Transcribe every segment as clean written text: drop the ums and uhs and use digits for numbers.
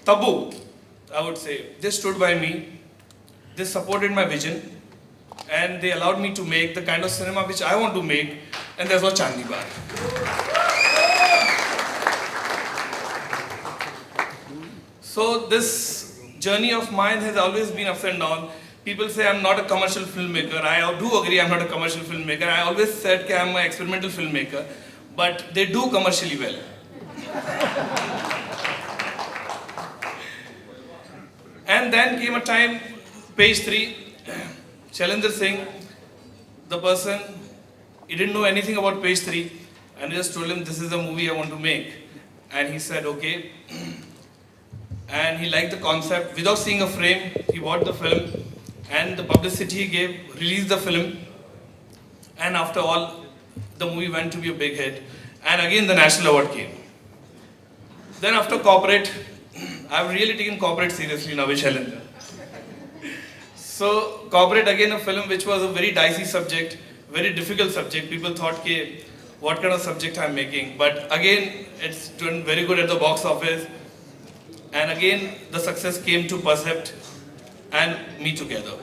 taboo, I would say. They stood by me, they supported my vision, and they allowed me to make the kind of cinema which I want to make, and that was Chandni Bar. So this journey of mine has always been ups and downs. People say I'm not a commercial filmmaker. I do agree I'm not a commercial filmmaker. I always said that I'm an experimental filmmaker, but they do commercially well. And then came a time, page 3, Chalendra Singh, the person, he didn't know anything about page 3, and I just told him this is the movie I want to make. And he said, okay. And he liked the concept. Without seeing a frame, he bought the film, and the publicity he gave, released the film. And after all, the movie went to be a big hit. And again, the national award came. Then after corporate, I've really taken corporate seriously now with Chalendra. So corporate, again, a film which was a very dicey subject, very difficult subject. People thought, okay, what kind of subject I'm making? But again, it's doing very good at the box office. And again, the success came to Percept and me together.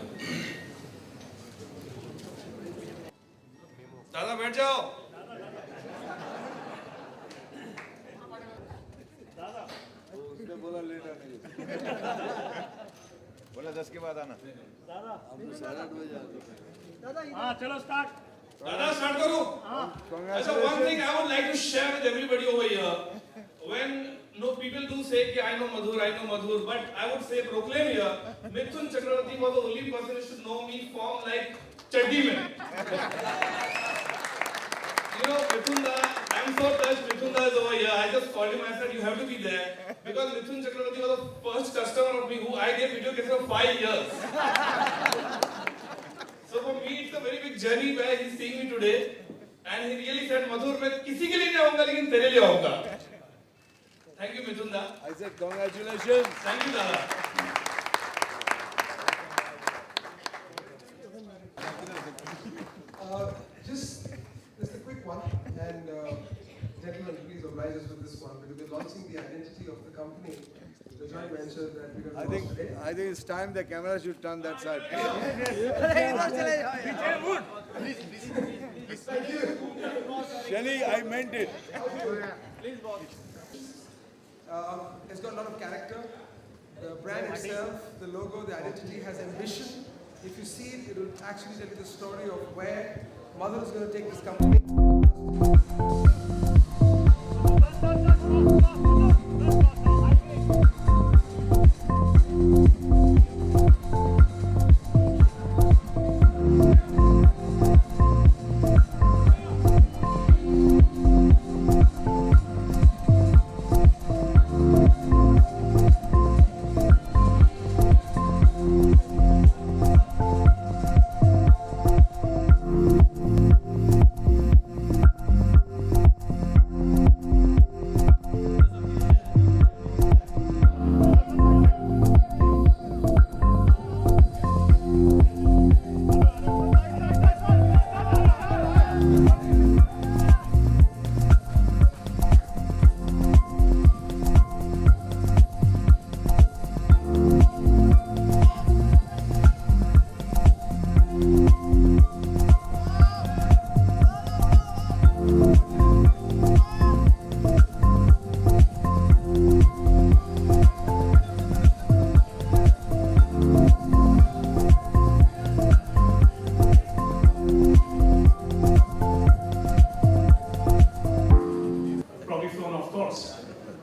Dada, बैठ जाओ. उसने बोला late आने. बोला 10 के बाद आना. दादा, हम तो 8:30 बजे आते हैं. दादा, हाँ चलो स्टार्ट. Dada, start करो. So one thing I would like to share with everybody over here. When people do say, I know Madhur, but I would say, proclaim here, Mithun Chakravarti was the only person who should know me from like Chaddi mein. You know, Mithun da, I'm so touched, Mithun da is over here. I just called him, I said, you have to be there. Because Mithun Chakravarti was the first customer of me who I gave video cases for 5 years. So for me, it's a very big journey where he's seeing me today. And he really said, Madhur, मैं किसी के लिए नहीं आऊँगा, लेकिन तेरे लिए आऊँगा. Thank you, Mithun da. I said congratulations. Thank you, Dada. Just a quick one, and gentlemen, please oblige us with this one, because we're launching the identity of the company, the joint venture that we're going to launch today. I think it's time the camera should turn that side. Thank you. Shelly, I meant it. It's got a lot of character. The brand itself, the logo, the identity has ambition. If you see it, it will actually tell you the story of where Madhur is going to take this company.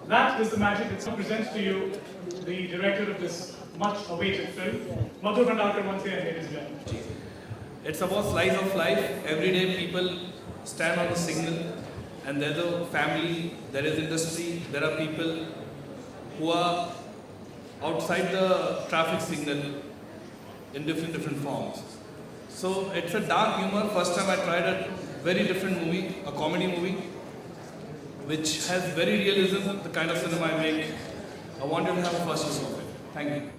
That is the magic that presents to you the director of this much-awaited film, Madhur Bhandarkar, once again, ladies and gentlemen. It's about slice of life. Every day people stand on the signal, and there's a family, there is industry, there are people who are outside the traffic signal in different forms. So it's a dark humor. First time I tried a very different movie, a comedy movie, which has very realism, the kind of cinema I make. I wanted to have a first look of it. Thank you.